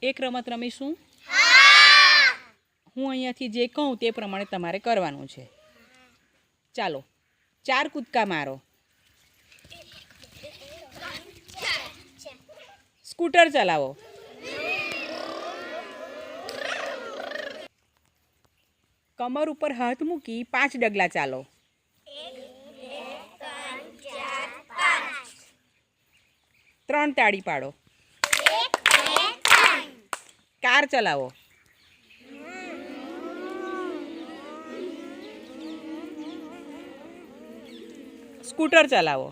એક રમત રમીશું? હું અહીંયાથી જે કહું તે પ્રમાણે તમારે કરવાનું છે. ચાલો 4 કૂદકા મારો. સ્કૂટર ચલાવો. કમર ઉપર હાથ મૂકી 5 ડગલા ચાલો. ત્રણ તાળી પાડો. કાર ચલાવો. સ્કૂટર ચલાવો.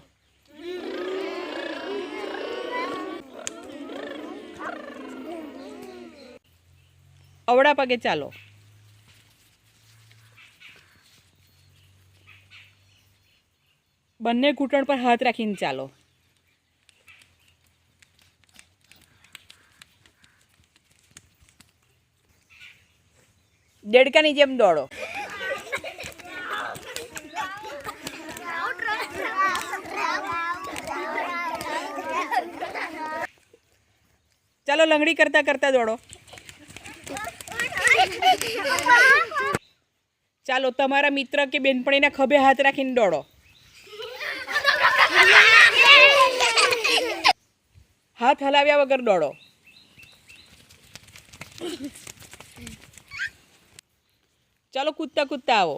અવળા પગે ચાલો. બંને ઘૂંટણ પર હાથ રાખીને ચાલો. દેડકાની જેમ દોડો. ચાલો લંગડી કરતા કરતા દોડો. ચાલો તમારા મિત્ર કે બેનપણીના ખભે હાથ રાખીને દોડો. હાથ હલાવ્યા વગર દોડો. ચાલો કૂદતા કૂદતા આવો.